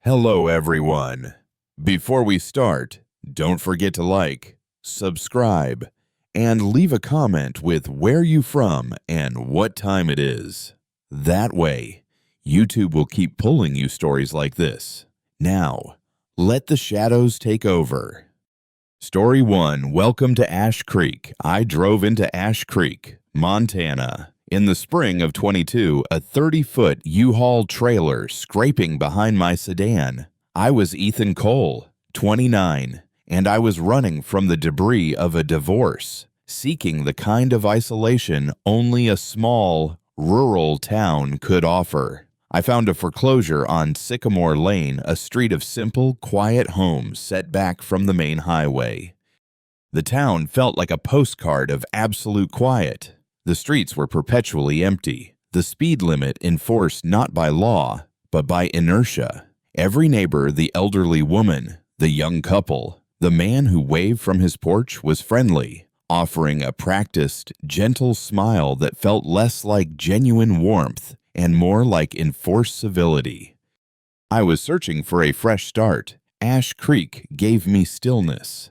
Hello, everyone. Before we start, don't forget to like, subscribe, and leave a comment with where you from and what time it is. That way, YouTube will keep pulling you stories like this. Now, let the shadows take over. Story 1, Welcome to Ash Creek. I drove into Ash Creek, Montana. In the spring of 22, a 30-foot U-Haul trailer scraping behind my sedan. I was Ethan Cole, 29, and I was running from the debris of a divorce, seeking the kind of isolation only a small, rural town could offer. I found a foreclosure on Sycamore Lane, a street of simple, quiet homes set back from the main highway. The town felt like a postcard of absolute quiet. The streets were perpetually empty, the speed limit enforced not by law, but by inertia. Every neighbor, the elderly woman, the young couple, the man who waved from his porch was friendly, offering a practiced, gentle smile that felt less like genuine warmth and more like enforced civility. I was searching for a fresh start. Ash Creek gave me stillness.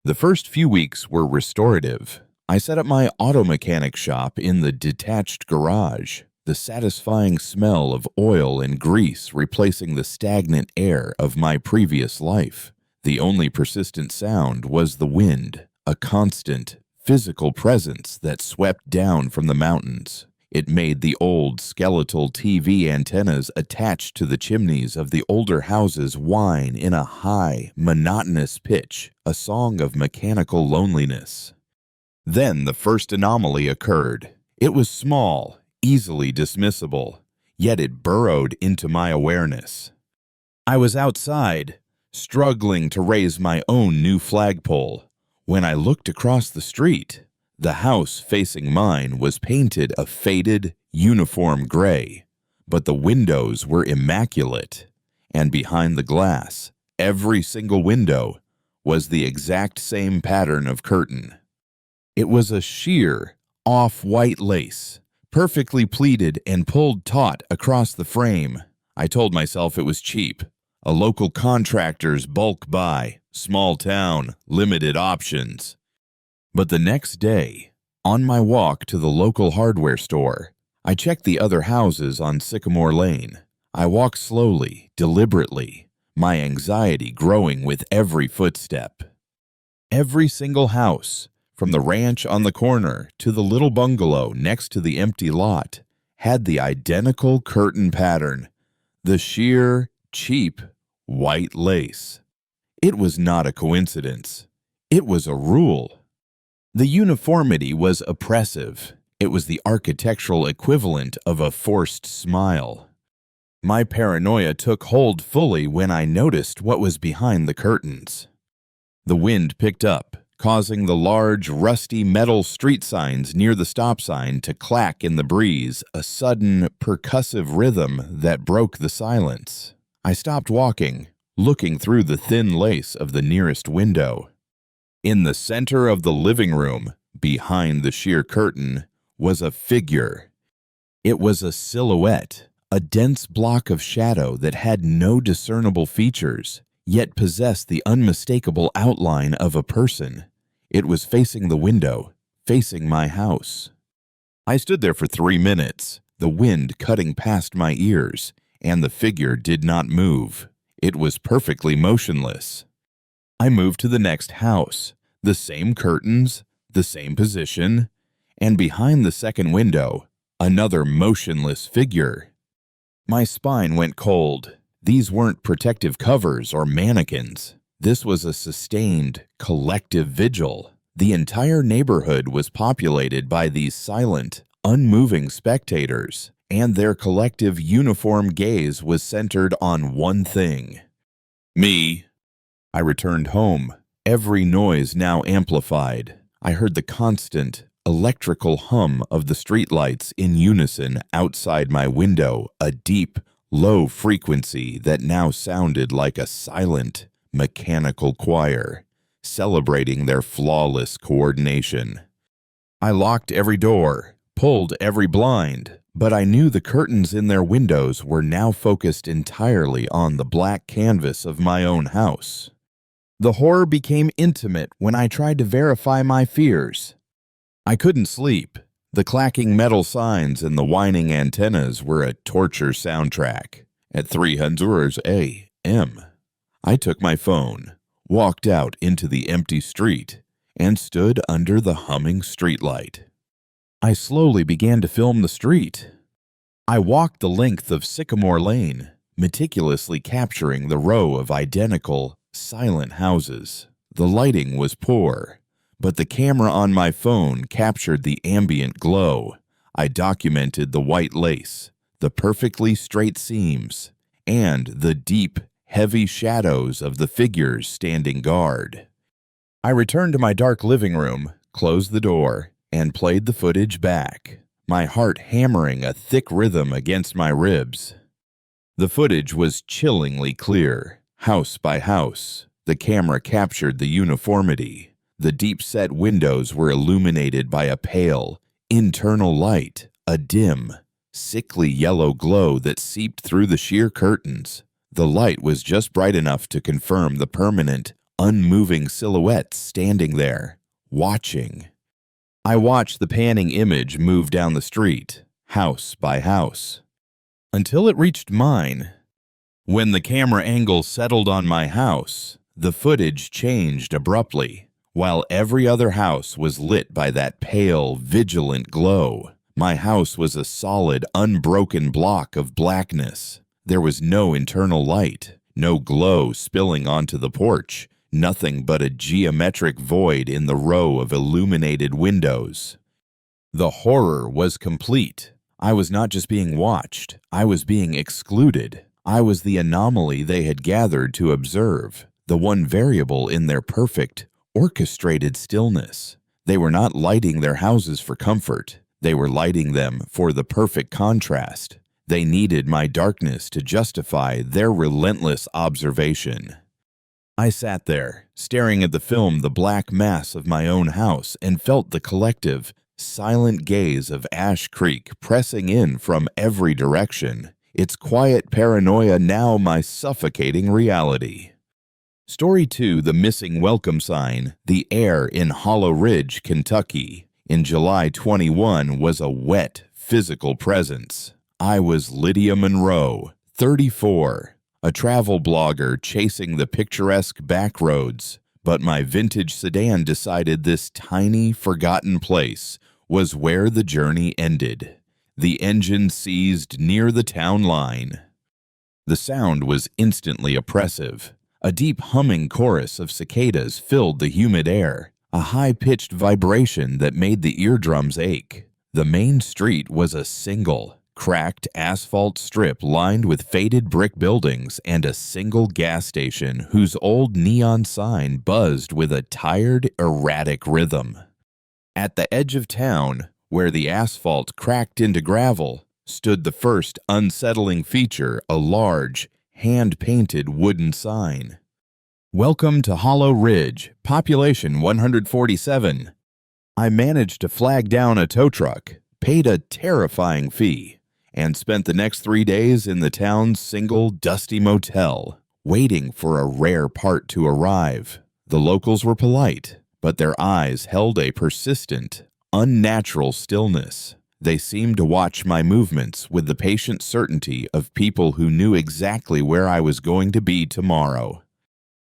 The first few weeks were restorative. I set up my auto mechanic shop in the detached garage, the satisfying smell of oil and grease replacing the stagnant air of my previous life. The only persistent sound was the wind, a constant, physical presence that swept down from the mountains. It made the old skeletal TV antennas attached to the chimneys of the older houses whine in a high, monotonous pitch, a song of mechanical loneliness. Then the first anomaly occurred. It was small, easily dismissible, yet it burrowed into my awareness. I was outside, struggling to raise my own new flagpole, when I looked across the street. The house facing mine was painted a faded, uniform gray, but the windows were immaculate, and behind the glass, every single window was the exact same pattern of curtain. It was a sheer, off-white lace, perfectly pleated and pulled taut across the frame. I told myself it was cheap. A local contractor's bulk buy, small town, limited options. But the next day, on my walk to the local hardware store, I checked the other houses on Sycamore Lane. I walked slowly, deliberately, my anxiety growing with every footstep. Every single house, from the ranch on the corner to the little bungalow next to the empty lot, had the identical curtain pattern, the sheer, cheap, white lace. It was not a coincidence. It was a rule. The uniformity was oppressive. It was the architectural equivalent of a forced smile. My paranoia took hold fully when I noticed what was behind the curtains. The wind picked up, causing the large, rusty metal street signs near the stop sign to clack in the breeze, a sudden, percussive rhythm that broke the silence. I stopped walking, looking through the thin lace of the nearest window. In the center of the living room, behind the sheer curtain, was a figure. It was a silhouette, a dense block of shadow that had no discernible features, yet possessed the unmistakable outline of a person. It was facing the window, facing my house. I stood there for 3 minutes, the wind cutting past my ears, and the figure did not move. It was perfectly motionless. I moved to the next house, the same curtains, the same position, and behind the second window, another motionless figure. My spine went cold. These weren't protective covers or mannequins. This was a sustained, collective vigil. The entire neighborhood was populated by these silent, unmoving spectators, and their collective uniform gaze was centered on one thing. Me. I returned home, every noise now amplified. I heard the constant, electrical hum of the streetlights in unison outside my window, a deep, low frequency that now sounded like a silent, mechanical choir, celebrating their flawless coordination. I locked every door, pulled every blind, but I knew the curtains in their windows were now focused entirely on the black canvas of my own house. The horror became intimate when I tried to verify my fears. I couldn't sleep. The clacking metal signs and the whining antennas were a torture soundtrack. At 3:00 a.m., I took my phone, walked out into the empty street, and stood under the humming streetlight. I slowly began to film the street. I walked the length of Sycamore Lane, meticulously capturing the row of identical, silent houses. The lighting was poor, but the camera on my phone captured the ambient glow. I documented the white lace, the perfectly straight seams, and the deep, heavy shadows of the figures standing guard. I returned to my dark living room, closed the door, and played the footage back, my heart hammering a thick rhythm against my ribs. The footage was chillingly clear, house by house. The camera captured the uniformity. The deep-set windows were illuminated by a pale, internal light, a dim, sickly yellow glow that seeped through the sheer curtains. The light was just bright enough to confirm the permanent, unmoving silhouette standing there, watching. I watched the panning image move down the street, house by house, until it reached mine. When the camera angle settled on my house, the footage changed abruptly. While every other house was lit by that pale, vigilant glow, my house was a solid, unbroken block of blackness. There was no internal light, no glow spilling onto the porch, nothing but a geometric void in the row of illuminated windows. The horror was complete. I was not just being watched, I was being excluded. I was the anomaly they had gathered to observe, the one variable in their perfect, orchestrated stillness. They were not lighting their houses for comfort. They were lighting them for the perfect contrast. They needed my darkness to justify their relentless observation. I sat there, staring at the film The Black Mass of my own house, and felt the collective, silent gaze of Ash Creek pressing in from every direction, its quiet paranoia now my suffocating reality. Story 2, The Missing Welcome Sign, The Air in Hollow Ridge, Kentucky, in July 21 was a wet, physical presence. I was Lydia Monroe, 34, a travel blogger chasing the picturesque back roads, but my vintage sedan decided this tiny, forgotten place was where the journey ended. The engine seized near the town line. The sound was instantly oppressive. A deep humming chorus of cicadas filled the humid air, a high-pitched vibration that made the eardrums ache. The main street was a single, cracked asphalt strip lined with faded brick buildings and a single gas station whose old neon sign buzzed with a tired, erratic rhythm. At the edge of town, where the asphalt cracked into gravel, stood the first unsettling feature, a large, hand-painted wooden sign. Welcome to Hollow Ridge, population 147. I managed to flag down a tow truck, paid a terrifying fee, and spent the next 3 days in the town's single, dusty motel, waiting for a rare part to arrive. The locals were polite, but their eyes held a persistent, unnatural stillness. They seemed to watch my movements with the patient certainty of people who knew exactly where I was going to be tomorrow.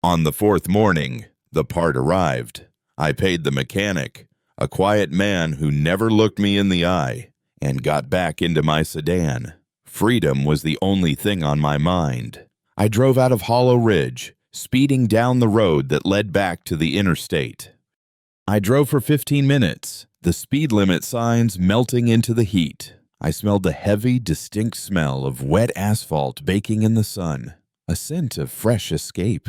On the 4th morning, the part arrived. I paid the mechanic, a quiet man who never looked me in the eye, and got back into my sedan. Freedom was the only thing on my mind. I drove out of Hollow Ridge, speeding down the road that led back to the interstate. I drove for 15 minutes, the speed limit signs melting into the heat. I smelled the heavy, distinct smell of wet asphalt baking in the sun, a scent of fresh escape.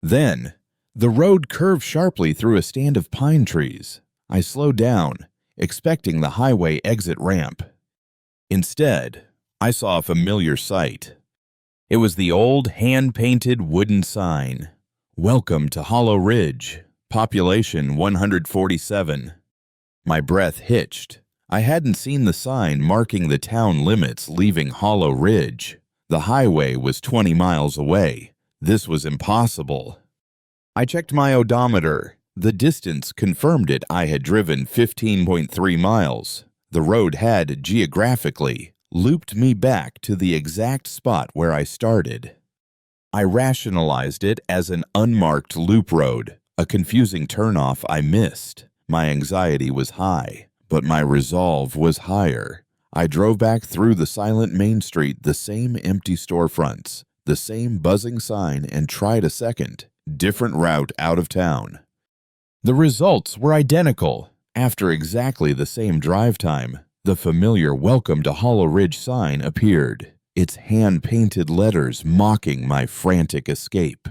Then, the road curved sharply through a stand of pine trees. I slowed down, expecting the highway exit ramp. Instead, I saw a familiar sight. It was the old hand-painted wooden sign, "Welcome to Hollow Ridge, population 147. My breath hitched. I hadn't seen the sign marking the town limits leaving Hollow Ridge. The highway was 20 miles away. This was impossible. I checked my odometer. The distance confirmed it. I had driven 15.3 miles. The road had, geographically, looped me back to the exact spot where I started. I rationalized it as an unmarked loop road, a confusing turnoff I missed. My anxiety was high, but my resolve was higher. I drove back through the silent main street, the same empty storefronts, the same buzzing sign, and tried a second, different route out of town. The results were identical. After exactly the same drive time, the familiar "Welcome to Hollow Ridge" sign appeared, its hand-painted letters mocking my frantic escape.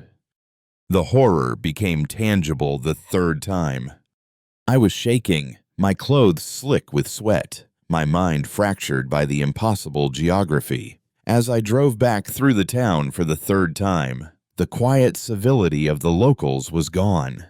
The horror became tangible the third time. I was shaking, my clothes slick with sweat, my mind fractured by the impossible geography. As I drove back through the town for the third time, the quiet civility of the locals was gone.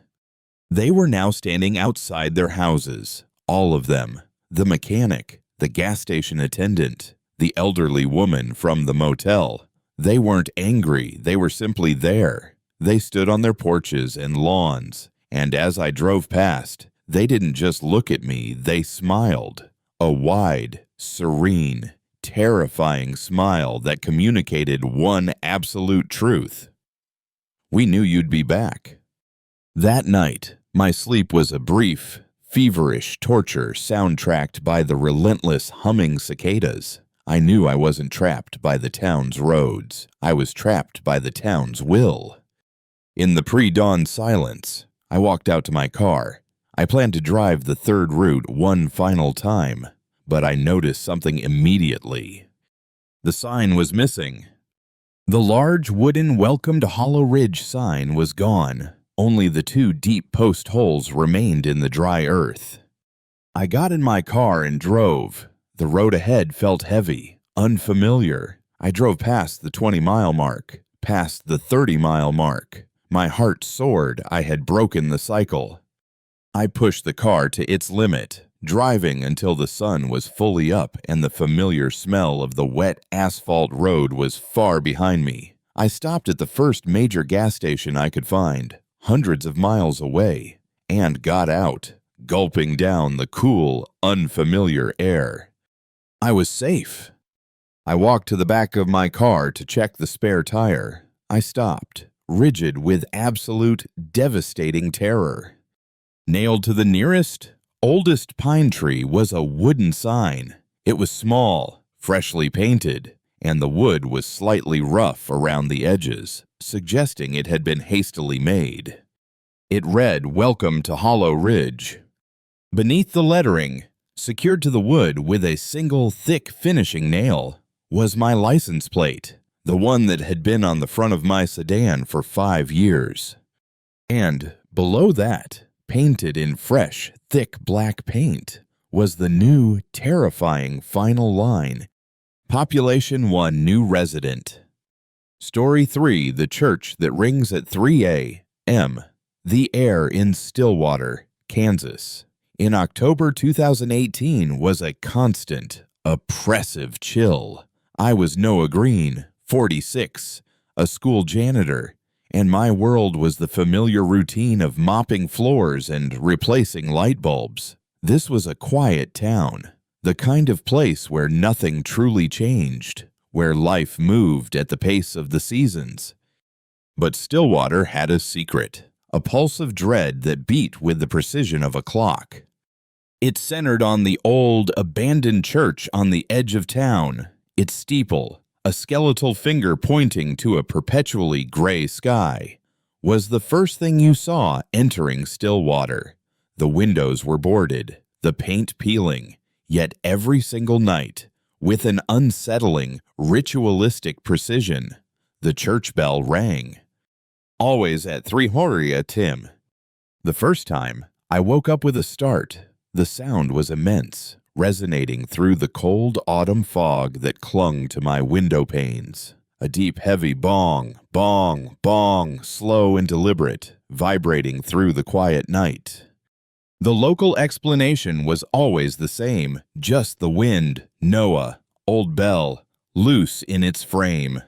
They were now standing outside their houses, all of them. The mechanic, the gas station attendant, the elderly woman from the motel. They weren't angry, they were simply there. They stood on their porches and lawns, and as I drove past, they didn't just look at me, they smiled. A wide, serene, terrifying smile that communicated one absolute truth. "We knew you'd be back." That night, my sleep was a brief, feverish torture soundtracked by the relentless humming cicadas. I knew I wasn't trapped by the town's roads. I was trapped by the town's will. In the pre-dawn silence, I walked out to my car. I planned to drive the third route one final time, but I noticed something immediately. The sign was missing. The large wooden "Welcome to Hollow Ridge" sign was gone. Only the two deep post holes remained in the dry earth. I got in my car and drove. The road ahead felt heavy, unfamiliar. I drove past the 20-mile mark, past the 30-mile mark. My heart soared. I had broken the cycle. I pushed the car to its limit, driving until the sun was fully up and the familiar smell of the wet asphalt road was far behind me. I stopped at the first major gas station I could find, hundreds of miles away, and got out, gulping down the cool, unfamiliar air. I was safe. I walked to the back of my car to check the spare tire. I stopped, rigid with absolute, devastating terror. Nailed to the nearest, oldest pine tree was a wooden sign. It was small, freshly painted, and the wood was slightly rough around the edges, suggesting it had been hastily made. It read, "Welcome to Hollow Ridge." Beneath the lettering, secured to the wood with a single thick finishing nail, was my license plate, the one that had been on the front of my sedan for 5 years. And below that, painted in fresh, thick black paint, was the new, terrifying final line: Population 1 New Resident. Story 3, The Church That Rings at 3 a.m. The air in Stillwater, Kansas, in October 2018 was a constant, oppressive chill. I was Noah Green, 46, a school janitor, and my world was the familiar routine of mopping floors and replacing light bulbs. This was a quiet town, the kind of place where nothing truly changed, where life moved at the pace of the seasons. But Stillwater had a secret, a pulse of dread that beat with the precision of a clock. It centered on the old, abandoned church on the edge of town, its steeple, a skeletal finger pointing to a perpetually gray sky, was the first thing you saw entering Stillwater. The windows were boarded, the paint peeling, yet every single night, with an unsettling, ritualistic precision, the church bell rang. Always at 3 Horia Tim. The first time, I woke up with a start. The sound was immense, resonating through the cold autumn fog that clung to my window panes. A deep, heavy bong, bong, bong, slow and deliberate, vibrating through the quiet night. The local explanation was always the same, just the wind, Noah, old bell, loose in its frame.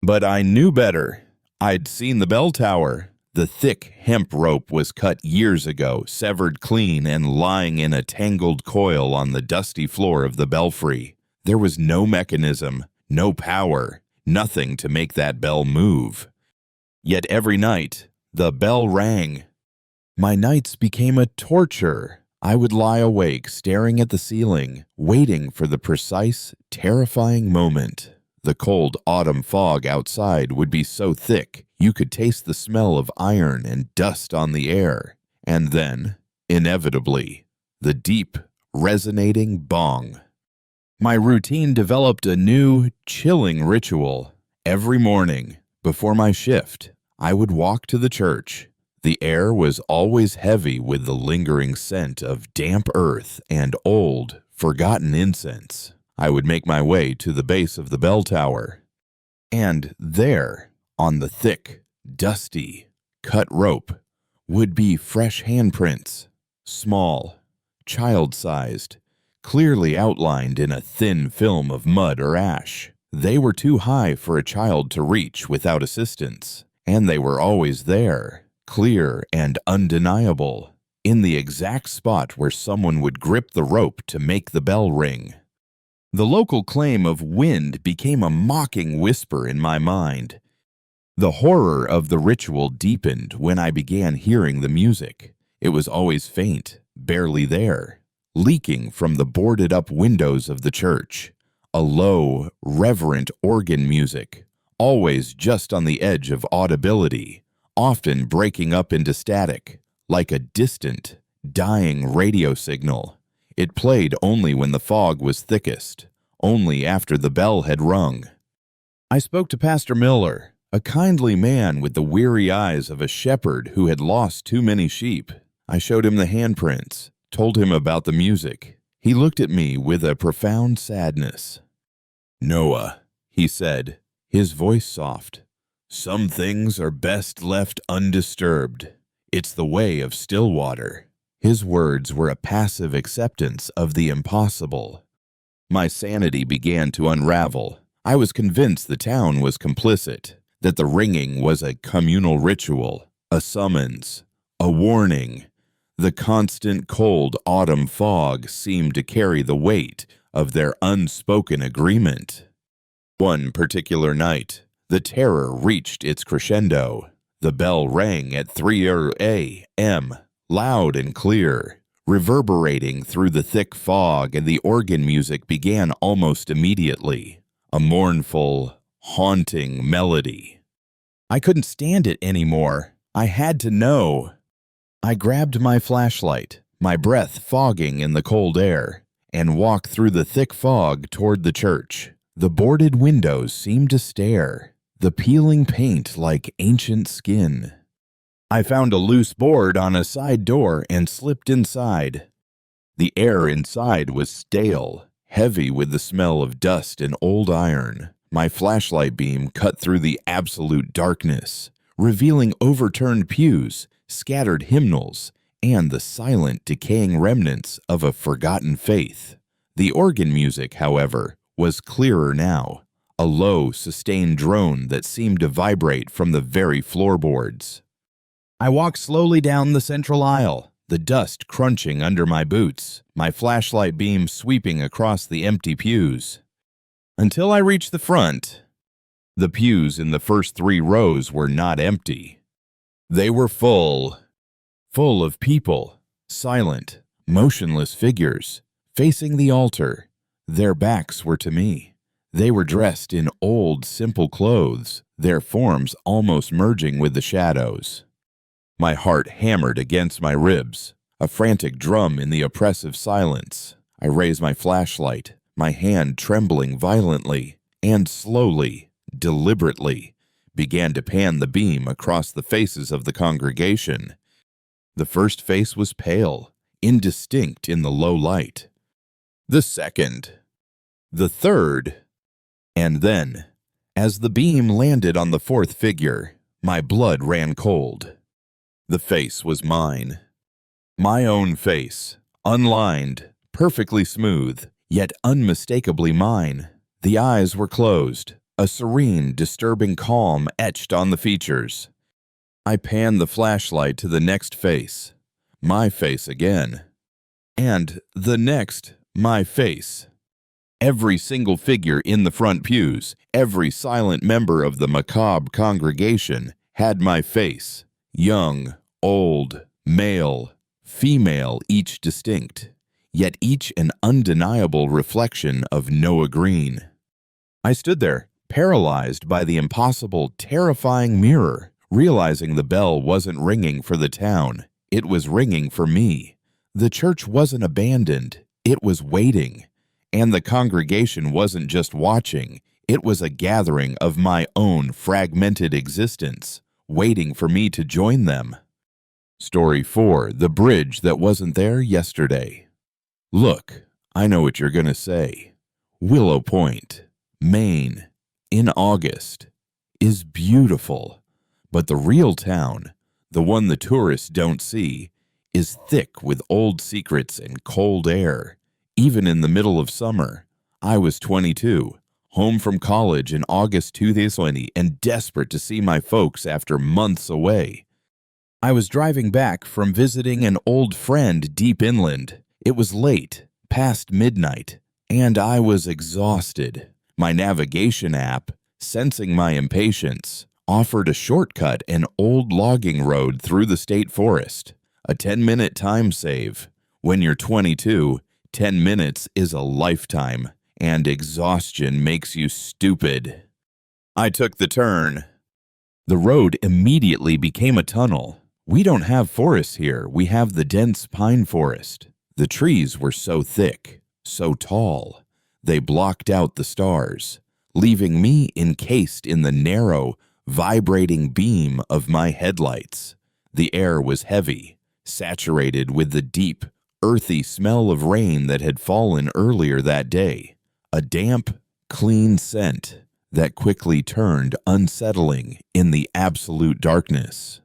But I knew better. I'd seen the bell tower. The thick hemp rope was cut years ago, severed clean and lying in a tangled coil on the dusty floor of the belfry. There was no mechanism, no power, nothing to make that bell move. Yet every night, the bell rang. My nights became a torture. I would lie awake, staring at the ceiling, waiting for the precise, terrifying moment. The cold autumn fog outside would be so thick, you could taste the smell of iron and dust on the air. And then, inevitably, the deep, resonating bong. My routine developed a new, chilling ritual. Every morning, before my shift, I would walk to the church. The air was always heavy with the lingering scent of damp earth and old, forgotten incense. I would make my way to the base of the bell tower. And there, on the thick, dusty, cut rope, would be fresh handprints, small, child-sized, clearly outlined in a thin film of mud or ash. They were too high for a child to reach without assistance, and they were always there, clear and undeniable, in the exact spot where someone would grip the rope to make the bell ring. The local claim of wind became a mocking whisper in my mind. The horror of the ritual deepened when I began hearing the music. It was always faint, barely there, leaking from the boarded-up windows of the church. A low, reverent organ music, always just on the edge of audibility, often breaking up into static, like a distant, dying radio signal. It played only when the fog was thickest, only after the bell had rung. I spoke to Pastor Miller, a kindly man with the weary eyes of a shepherd who had lost too many sheep. I showed him the handprints, told him about the music. He looked at me with a profound sadness. "Noah," he said, his voice soft, "some things are best left undisturbed. It's the way of Stillwater." His words were a passive acceptance of the impossible. My sanity began to unravel. I was convinced the town was complicit, that the ringing was a communal ritual, a summons, a warning. The constant cold autumn fog seemed to carry the weight of their unspoken agreement. One particular night, the terror reached its crescendo. The bell rang at 3 a.m., loud and clear, reverberating through the thick fog, and the organ music began almost immediately, a mournful, haunting melody. I couldn't stand it anymore. I had to know. I grabbed my flashlight, my breath fogging in the cold air, and walked through the thick fog toward the church. The boarded windows seemed to stare, the peeling paint like ancient skin. I found a loose board on a side door and slipped inside. The air inside was stale, heavy with the smell of dust and old iron. My flashlight beam cut through the absolute darkness, revealing overturned pews, scattered hymnals, and the silent, decaying remnants of a forgotten faith. The organ music, however, was clearer now, a low, sustained drone that seemed to vibrate from the very floorboards. I walked slowly down the central aisle, the dust crunching under my boots, my flashlight beam sweeping across the empty pews. Until I reached the front. The pews in the first 3 rows were not empty. They were full of people, silent, motionless figures, facing the altar. Their backs were to me. They were dressed in old, simple clothes, their forms almost merging with the shadows. My heart hammered against my ribs, a frantic drum in the oppressive silence. I raised my flashlight, my hand trembling violently, and slowly, deliberately, began to pan the beam across the faces of the congregation. The first face was pale, indistinct in the low light. The second. The third. And then, as the beam landed on the 4th figure, my blood ran cold. The face was mine. My own face, unlined, perfectly smooth, yet unmistakably mine. The eyes were closed, a serene, disturbing calm etched on the features. I panned the flashlight to the next face, my face again. And the next, my face. Every single figure in the front pews, every silent member of the macabre congregation had my face. Young, old, male, female, each distinct, yet each an undeniable reflection of Noah Green. I stood there, paralyzed by the impossible, terrifying mirror, realizing the bell wasn't ringing for the town. It was ringing for me. The church wasn't abandoned. It was waiting. And the congregation wasn't just watching. It was a gathering of my own fragmented existence, waiting for me to join them. Story 4, The Bridge That Wasn't There Yesterday. Look, I know what you're going to say. Willow Point, Maine, in August, is beautiful. But the real town, the one the tourists don't see, is thick with old secrets and cold air. Even in the middle of summer, I was 22, home from college in August 2020 and desperate to see my folks after months away. I was driving back from visiting an old friend deep inland. It was late, past midnight, and I was exhausted. My navigation app, sensing my impatience, offered a shortcut an old logging road through the state forest. A 10-minute time save. When you're 22, 10 minutes is a lifetime, and exhaustion makes you stupid. I took the turn. The road immediately became a tunnel. We don't have forests here, we have the dense pine forest. The trees were so thick, so tall, they blocked out the stars, leaving me encased in the narrow, vibrating beam of my headlights. The air was heavy, saturated with the deep, earthy smell of rain that had fallen earlier that day, a damp, clean scent that quickly turned unsettling in the absolute darkness.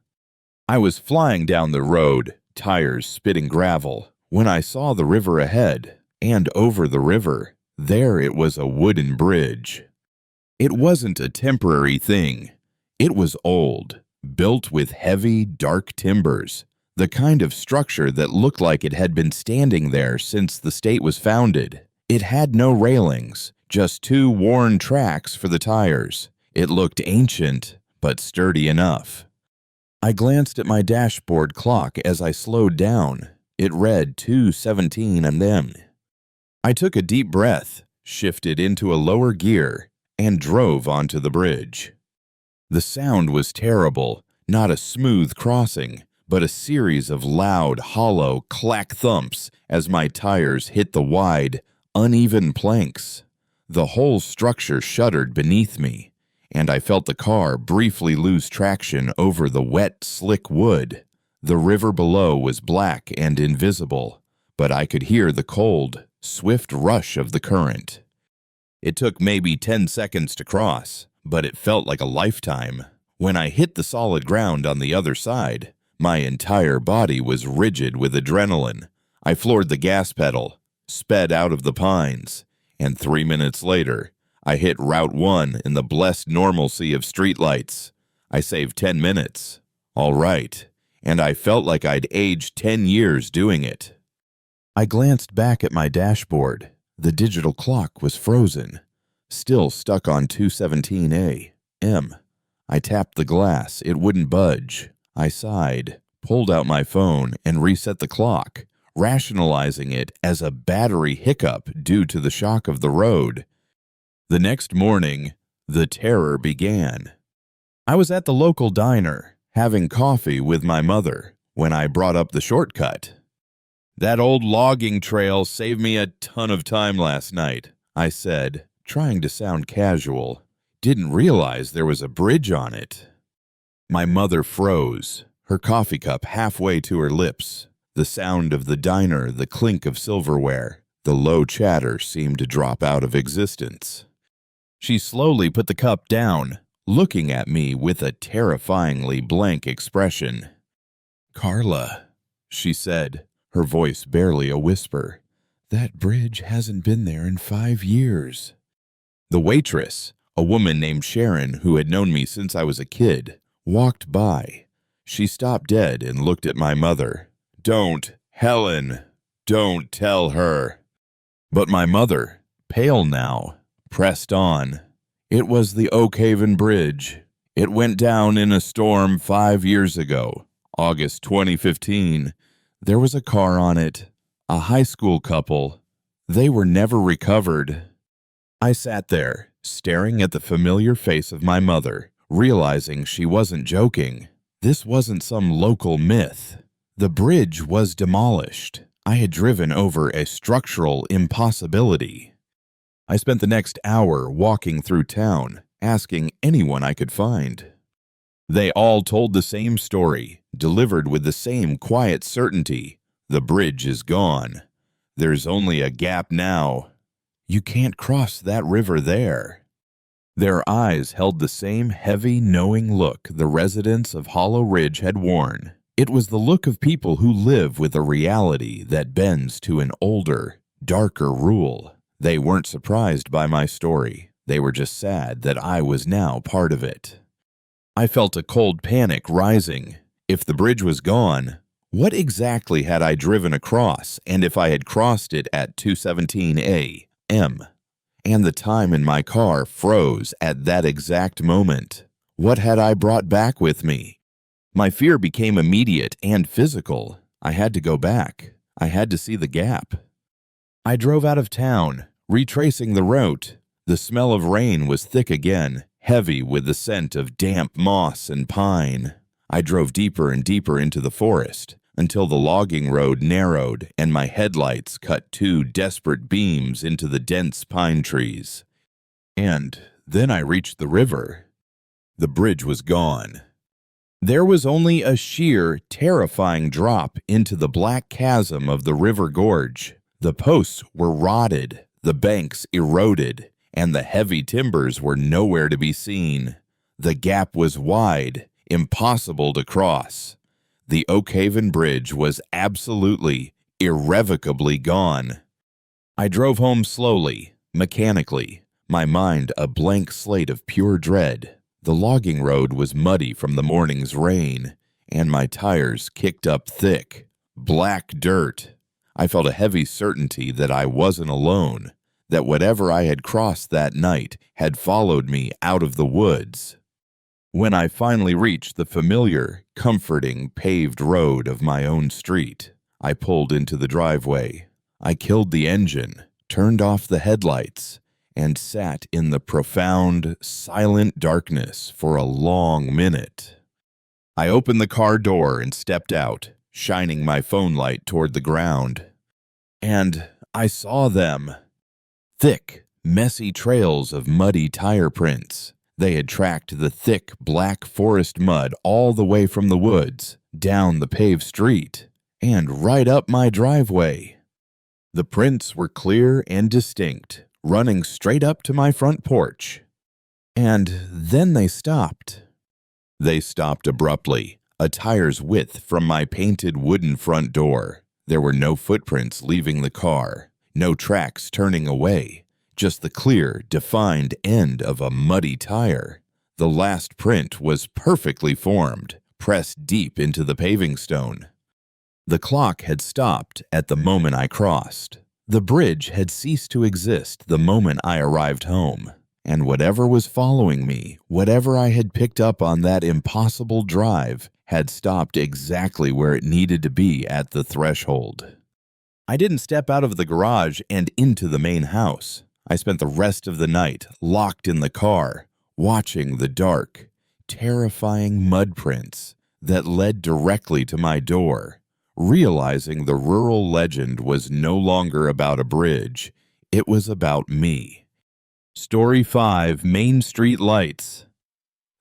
I was flying down the road, tires spitting gravel, when I saw the river ahead, and over the river, there it was a wooden bridge. It wasn't a temporary thing. It was old, built with heavy, dark timbers, the kind of structure that looked like it had been standing there since the state was founded. It had no railings, just 2 worn tracks for the tires. It looked ancient, but sturdy enough. I glanced at my dashboard clock as I slowed down. It read 2:17 a.m. I took a deep breath, shifted into a lower gear, and drove onto the bridge. The sound was terrible, not a smooth crossing, but a series of loud, hollow, clack thumps as my tires hit the wide, uneven planks. The whole structure shuddered beneath me, and I felt the car briefly lose traction over the wet, slick wood. The river below was black and invisible, but I could hear the cold, swift rush of the current. It took maybe 10 seconds to cross, but it felt like a lifetime. When I hit the solid ground on the other side, my entire body was rigid with adrenaline. I floored the gas pedal, sped out of the pines, and 3 minutes later, I hit Route 1 in the blessed normalcy of streetlights. I saved 10 minutes. All right. And I felt like I'd aged 10 years doing it. I glanced back at my dashboard. The digital clock was frozen, still stuck on 2:17 a.m. I tapped the glass. It wouldn't budge. I sighed, pulled out my phone, and reset the clock, rationalizing it as a battery hiccup due to the shock of the road. The next morning, the terror began. I was at the local diner, having coffee with my mother, when I brought up the shortcut. "That old logging trail saved me a ton of time last night," I said, trying to sound casual. Didn't realize there was a bridge on it. My mother froze, her coffee cup halfway to her lips. The sound of the diner, the clink of silverware, the low chatter seemed to drop out of existence. She slowly put the cup down, looking at me with a terrifyingly blank expression. "Carla," she said, her voice barely a whisper. "That bridge hasn't been there in 5 years." The waitress, a woman named Sharon who had known me since I was a kid, walked by. She stopped dead and looked at my mother. "Don't, Helen, don't tell her." But my mother, pale now, pressed on. "It was the Oak Haven Bridge. It went down in a storm 5 years ago, August 2015. There was a car on it, a high school couple. They were never recovered." I sat there, staring at the familiar face of my mother, realizing she wasn't joking. This wasn't some local myth. The bridge was demolished. I had driven over a structural impossibility. I spent the next hour walking through town, asking anyone I could find. They all told the same story, delivered with the same quiet certainty. The bridge is gone. There's only a gap now. You can't cross that river there. Their eyes held the same heavy, knowing look the residents of Hollow Ridge had worn. It was the look of people who live with a reality that bends to an older, darker rule. They weren't surprised by my story. They were just sad that I was now part of it. I felt a cold panic rising. If the bridge was gone, what exactly had I driven across, and if I had crossed it at 2:17 a.m., and the time in my car froze at that exact moment? What had I brought back with me? My fear became immediate and physical. I had to go back. I had to see the gap. I drove out of town, retracing the route. The smell of rain was thick again, heavy with the scent of damp moss and pine. I drove deeper and deeper into the forest until the logging road narrowed and my headlights cut 2 desperate beams into the dense pine trees. And then I reached the river. The bridge was gone. There was only a sheer, terrifying drop into the black chasm of the river gorge. The posts were rotted, the banks eroded, and the heavy timbers were nowhere to be seen. The gap was wide, impossible to cross. The Oak Haven Bridge was absolutely, irrevocably gone. I drove home slowly, mechanically, my mind a blank slate of pure dread. The logging road was muddy from the morning's rain, and my tires kicked up thick, black dirt. I felt a heavy certainty that I wasn't alone, that whatever I had crossed that night had followed me out of the woods. When I finally reached the familiar, comforting, paved road of my own street, I pulled into the driveway. I killed the engine, turned off the headlights, and sat in the profound, silent darkness for a long minute. I opened the car door and stepped out, shining my phone light toward the ground. And I saw them. Thick, messy trails of muddy tire prints. They had tracked the thick, black forest mud all the way from the woods, down the paved street, and right up my driveway. The prints were clear and distinct, running straight up to my front porch. And then they stopped. They stopped abruptly, a tire's width from my painted wooden front door. There were no footprints leaving the car, no tracks turning away, just the clear, defined end of a muddy tire. The last print was perfectly formed, pressed deep into the paving stone. The clock had stopped at the moment I crossed. The bridge had ceased to exist the moment I arrived home, and whatever was following me, whatever I had picked up on that impossible drive, had stopped exactly where it needed to be at the threshold. I didn't step out of the garage and into the main house. I spent the rest of the night locked in the car, watching the dark, terrifying mud prints that led directly to my door, realizing the rural legend was no longer about a bridge, it was about me. Story 5, Main Street Lights.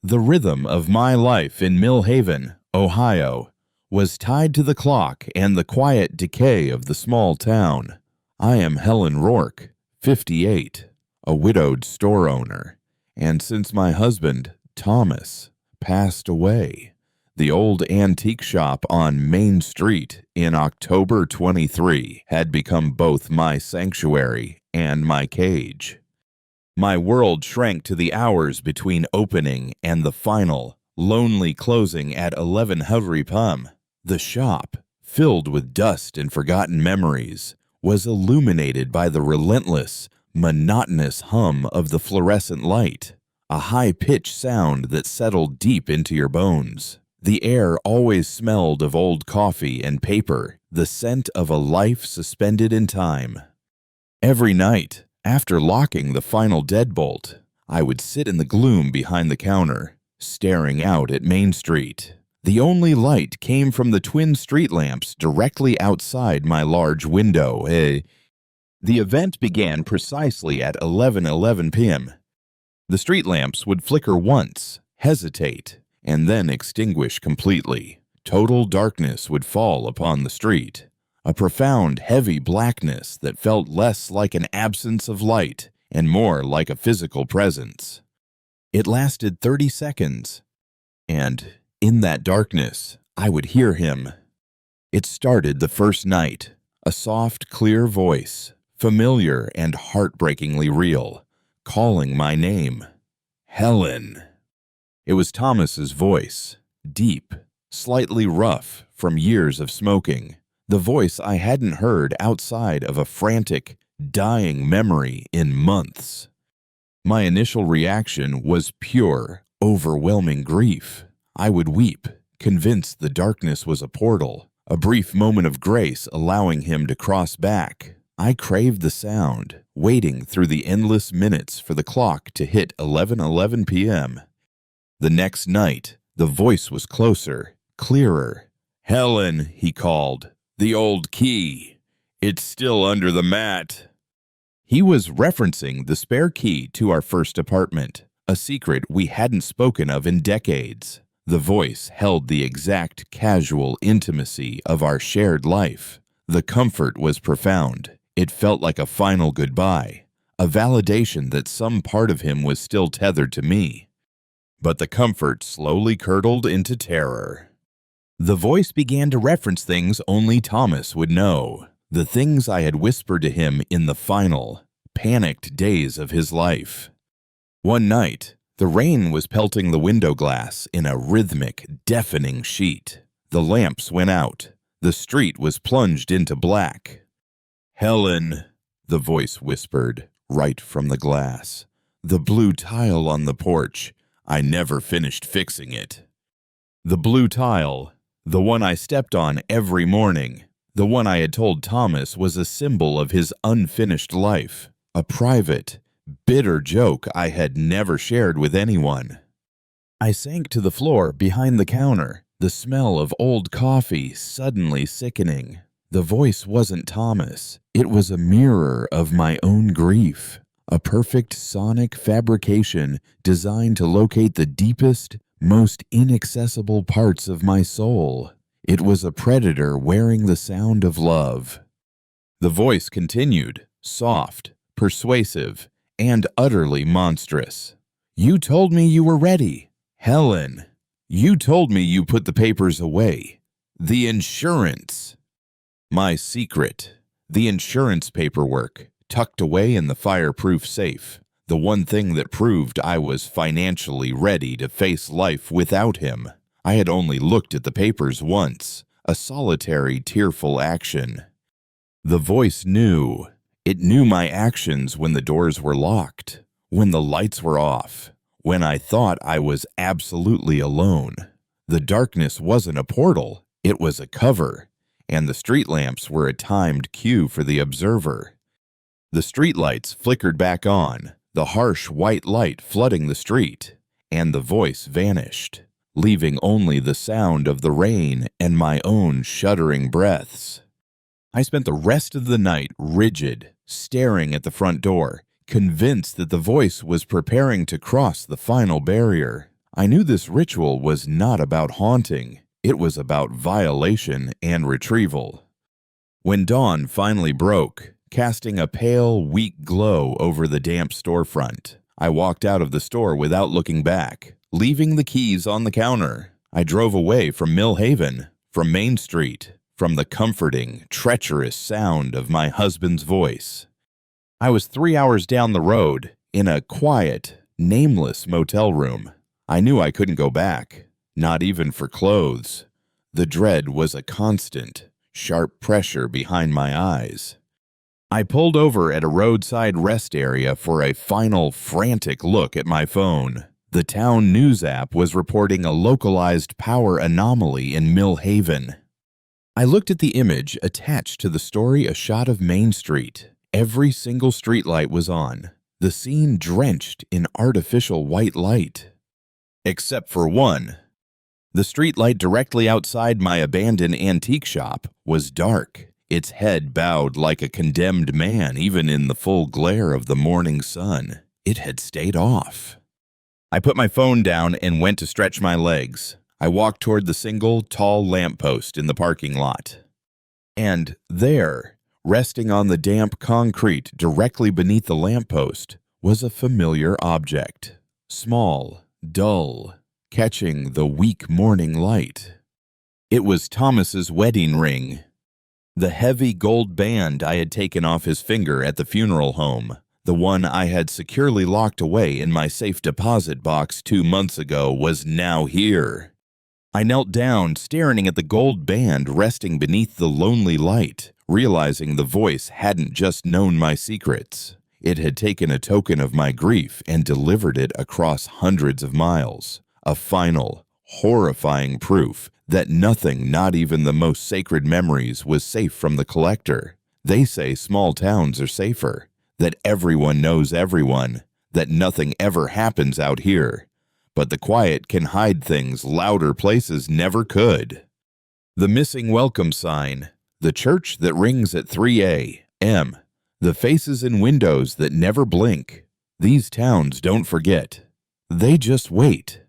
The rhythm of my life in Mill Haven, Ohio, was tied to the clock and the quiet decay of the small town. I am Helen Rourke, 58, a widowed store owner, and since my husband, Thomas, passed away, The old antique shop on Main Street in October 23 had become both my sanctuary and my cage. My world shrank to the hours between opening and the final, lonely closing at 11 Huvry Pum. The shop, filled with dust and forgotten memories, was illuminated by the relentless, monotonous hum of the fluorescent light, a high-pitched sound that settled deep into your bones. The air always smelled of old coffee and paper, the scent of a life suspended in time. Every night, after locking the final deadbolt, I would sit in the gloom behind the counter, staring out at Main Street. The only light came from the twin street lamps directly outside my large window. The event began precisely at 11:11 p.m. The street lamps would flicker once, hesitate, and then extinguish completely. Total darkness would fall upon the street, a profound, heavy blackness that felt less like an absence of light and more like a physical presence. It lasted 30 seconds, and in that darkness, I would hear him. It started the first night, a soft, clear voice, familiar and heartbreakingly real, calling my name. Helen. It was Thomas's voice, deep, slightly rough from years of smoking, the voice I hadn't heard outside of a frantic, dying memory in months. My initial reaction was pure, overwhelming grief. I would weep, convinced the darkness was a portal, a brief moment of grace allowing him to cross back. I craved the sound, waiting through the endless minutes for the clock to hit 11:11 p.m. The next night, the voice was closer, clearer. Helen, he called, the old key. It's still under the mat. He was referencing the spare key to our first apartment, a secret we hadn't spoken of in decades. The voice held the exact casual intimacy of our shared life. The comfort was profound. It felt like a final goodbye, a validation that some part of him was still tethered to me. But the comfort slowly curdled into terror. The voice began to reference things only Thomas would know, the things I had whispered to him in the final, panicked days of his life. One night, the rain was pelting the window glass in a rhythmic, deafening sheet. The lamps went out. The street was plunged into black. Helen, the voice whispered, right from the glass. The blue tile on the porch. I never finished fixing it. The blue tile, the one I stepped on every morning, the one I had told Thomas was a symbol of his unfinished life, a private, bitter joke I had never shared with anyone. I sank to the floor behind the counter, the smell of old coffee suddenly sickening. The voice wasn't Thomas. It was a mirror of my own grief, a perfect sonic fabrication designed to locate the deepest, most inaccessible parts of my soul. It was a predator wearing the sound of love. The voice continued, soft, persuasive, and utterly monstrous. You told me you were ready. Helen, you told me you put the papers away. The insurance. My secret. The insurance paperwork, tucked away in the fireproof safe. The one thing that proved I was financially ready to face life without him. I had only looked at the papers once, a solitary, tearful action. The voice knew. It knew my actions when the doors were locked, when the lights were off, when I thought I was absolutely alone. The darkness wasn't a portal, it was a cover, and the street lamps were a timed cue for the observer. The streetlights flickered back on, the harsh white light flooding the street, and the voice vanished, leaving only the sound of the rain and my own shuddering breaths. I spent the rest of the night rigid, staring at the front door, convinced that the voice was preparing to cross the final barrier. I knew this ritual was not about haunting. It was about violation and retrieval. When dawn finally broke, casting a pale, weak glow over the damp storefront, I walked out of the store without looking back, leaving the keys on the counter. I drove away from Mill Haven, from Main Street, from the comforting, treacherous sound of my husband's voice. I was 3 hours down the road, in a quiet, nameless motel room. I knew I couldn't go back, not even for clothes. The dread was a constant, sharp pressure behind my eyes. I pulled over at a roadside rest area for a final frantic look at my phone. The town news app was reporting a localized power anomaly in Mill Haven. I looked at the image attached to the story, a shot of Main Street. Every single streetlight was on, the scene drenched in artificial white light. Except for one. The streetlight directly outside my abandoned antique shop was dark, its head bowed like a condemned man even in the full glare of the morning sun. It had stayed off. I put my phone down and went to stretch my legs. I walked toward the single, tall lamppost in the parking lot. And there, resting on the damp concrete directly beneath the lamppost, was a familiar object. Small, dull, catching the weak morning light. It was Thomas's wedding ring. The heavy gold band I had taken off his finger at the funeral home. The one I had securely locked away in my safe deposit box 2 months ago was now here. I knelt down, staring at the gold band resting beneath the lonely light, realizing the voice hadn't just known my secrets. It had taken a token of my grief and delivered it across hundreds of miles. A final, horrifying proof that nothing, not even the most sacred memories, was safe from the collector. They say small towns are safer, that everyone knows everyone, that nothing ever happens out here. But the quiet can hide things louder places never could. The missing welcome sign, the church that rings at 3 a.m., the faces in windows that never blink. These towns don't forget. They just wait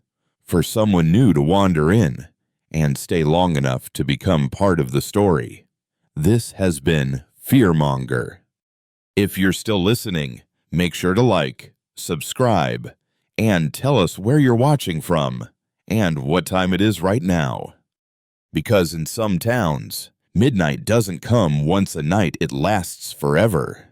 for someone new to wander in and stay long enough to become part of the story. This has been Fearmonger. If you're still listening, make sure to like, subscribe, and tell us where you're watching from and what time it is right now. Because in some towns, midnight doesn't come once a night, it lasts forever.